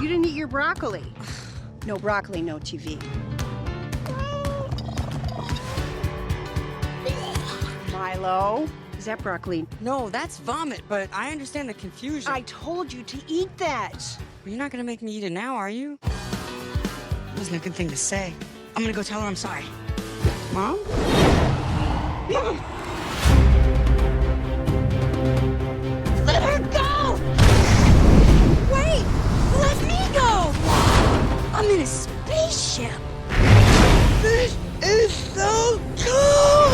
You didn't eat your broccoli. No broccoli, no TV. Milo, is that broccoli? No, that's vomit, but I understand the confusion. I told you to eat that. You're not gonna make me eat it now, are you? Wasn't a good thing to say. I'm gonna go tell her I'm sorry. Mom? Let her go! Wait! Let me go! I'm in a spaceship! This is so cool!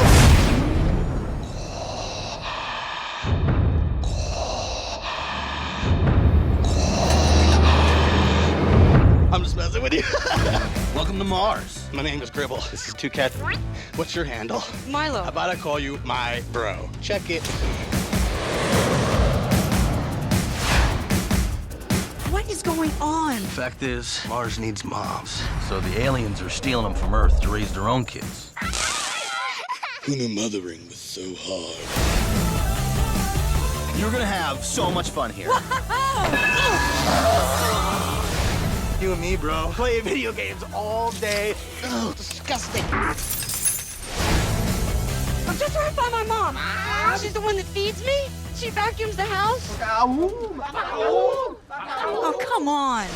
I'm just messing with you. Welcome to Mars. My name is Gribble. This is Two Cats. What's your handle? Milo. How about I call you my bro? Check it. What is going on? Fact is, Mars needs moms. So the aliens are stealing them from Earth to raise their own kids. Who knew mothering was so hard? You're gonna have so much fun here. You and me, bro. Play video games all day. Oh, disgusting. I'm just trying to find my mom. She's the one that feeds me. She vacuums the house. Oh, come on.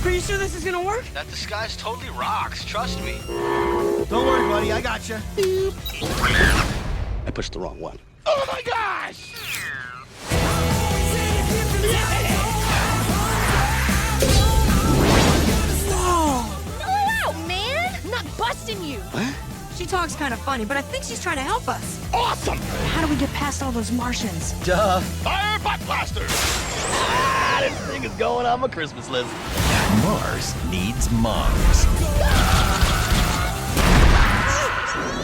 Are you sure this is gonna work? That disguise totally rocks, trust me. Don't worry, buddy, I got you. I pushed the wrong one. Oh my gosh! Busting you. What? She talks kind of funny, but I think she's trying to help us. Awesome! How do we get past all those Martians? Duh. Fire butt blasters! This thing is going on my Christmas list. Mars needs moms.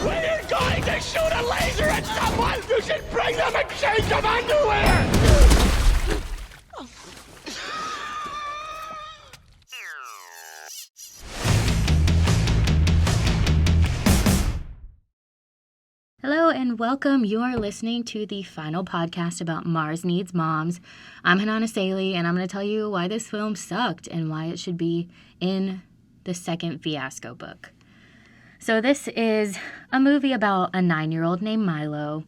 When you're going to shoot a laser at someone, you should bring them a change of underwear! Hello and welcome. You are listening to the final podcast about Mars Needs Moms. I'm Hanana Saley, and I'm going to tell you why this film sucked and why it should be in the second Fiasco book. So this is a movie about a 9-year-old named Milo,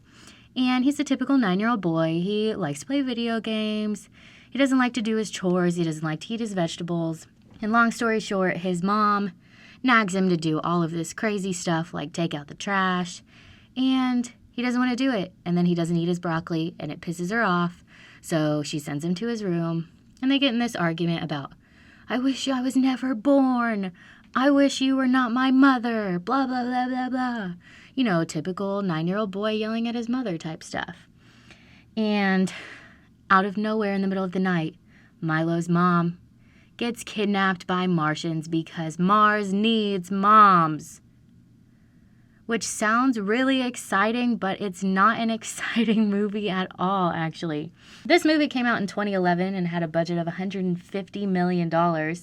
and he's a typical 9-year-old boy. He likes to play video games. He doesn't like to do his chores. He doesn't like to eat his vegetables. And long story short, his mom nags him to do all of this crazy stuff like take out the trash. And he doesn't want to do it. And then he doesn't eat his broccoli, and it pisses her off. So she sends him to his room, and they get in this argument about, I wish I was never born. I wish you were not my mother. Blah, blah, blah, blah, blah. You know, typical 9-year-old boy yelling at his mother type stuff. And out of nowhere in the middle of the night, Milo's mom gets kidnapped by Martians because Mars needs moms. Which sounds really exciting, but it's not an exciting movie at all, actually. This movie came out in 2011 and had a budget of $150 million. And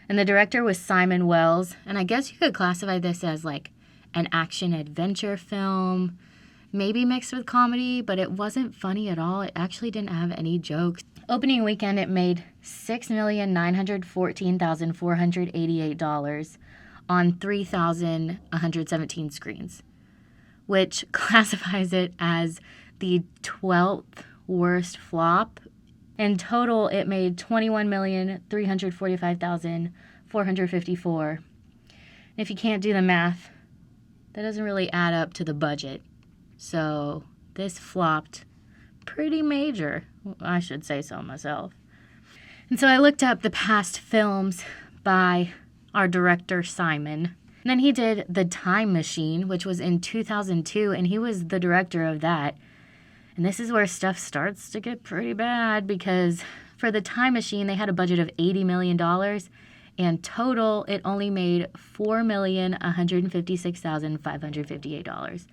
the director was Simon Wells. And I guess you could classify this as like an action-adventure film, maybe mixed with comedy, but it wasn't funny at all. It actually didn't have any jokes. Opening weekend, it made $6,914,488. on 3,117 screens, which classifies it as the 12th worst flop. In total, it made $21,345,454. And if you can't do the math, that doesn't really add up to the budget. So this flopped pretty major. I should say so myself. And so I looked up the past films by our director, Simon. And then he did The Time Machine, which was in 2002, and he was the director of that. And this is where stuff starts to get pretty bad, because for The Time Machine, they had a budget of $80 million, and total, it only made $4,156,558,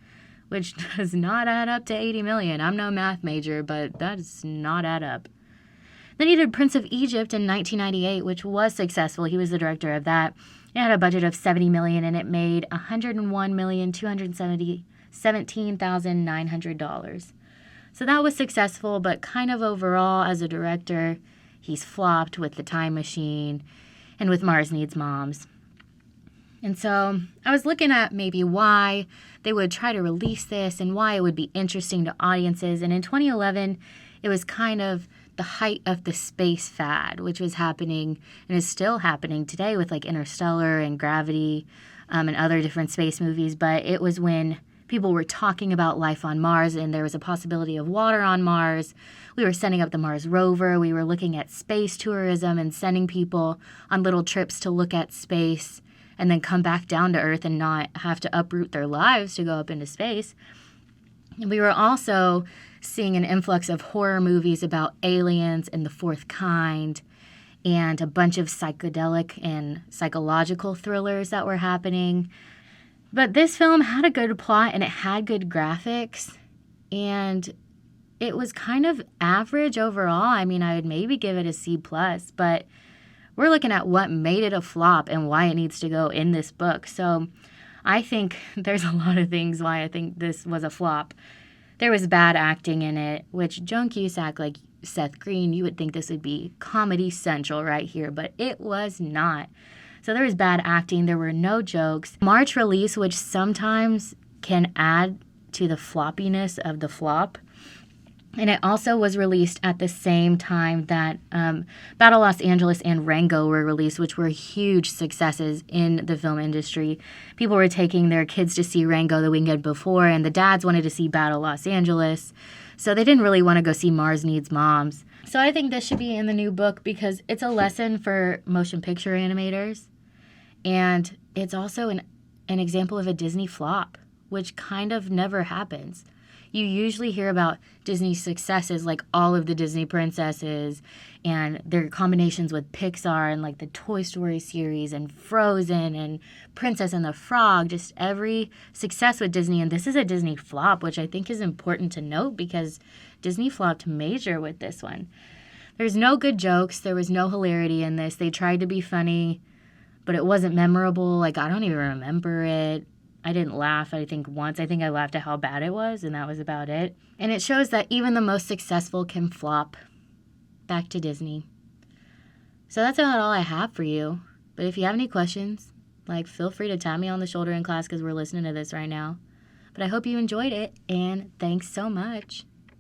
which does not add up to $80 million. I'm no math major, but that does not add up. Then he did Prince of Egypt in 1998, which was successful. He was the director of that. It had a budget of $70 million, and it made $101,217,900. So that was successful, but kind of overall, as a director, he's flopped with the time machine and with Mars Needs Moms. And so I was looking at maybe why they would try to release this and why it would be interesting to audiences. And in 2011, it was kind of the height of the space fad, which was happening and is still happening today with like Interstellar and Gravity and other different space movies. But it was when people were talking about life on Mars and there was a possibility of water on Mars. We were sending up the Mars rover. We were looking at space tourism and sending people on little trips to look at space and then come back down to Earth and not have to uproot their lives to go up into space. And we were also seeing an influx of horror movies about aliens and the fourth kind and a bunch of psychedelic and psychological thrillers that were happening. But this film had a good plot and it had good graphics and it was kind of average overall. I mean, I would maybe give it a C+, but we're looking at what made it a flop and why it needs to go in this book. So I think there's a lot of things why I think this was a flop. There was bad acting in it, which Joan Cusack, like Seth Green, you would think this would be Comedy Central right here, but it was not. So there was bad acting. There were no jokes. March release, which sometimes can add to the floppiness of the flop. And it also was released at the same time that Battle Los Angeles and Rango were released, which were huge successes in the film industry. People were taking their kids to see Rango the weekend before, and the dads wanted to see Battle Los Angeles. So they didn't really want to go see Mars Needs Moms. So I think this should be in the new book because it's a lesson for motion picture animators. And it's also an example of a Disney flop, which kind of never happens. You usually hear about Disney's successes, like all of the Disney princesses and their combinations with Pixar and like the Toy Story series and Frozen and Princess and the Frog, just every success with Disney. And this is a Disney flop, which I think is important to note because Disney flopped major with this one. There's no good jokes. There was no hilarity in this. They tried to be funny, but it wasn't memorable. Like, I don't even remember it. I didn't laugh, I think, once. I think I laughed at how bad it was, and that was about it. And it shows that even the most successful can flop. Back to Disney. So that's about all I have for you. But if you have any questions, like, feel free to tap me on the shoulder in class because we're listening to this right now. But I hope you enjoyed it, and thanks so much.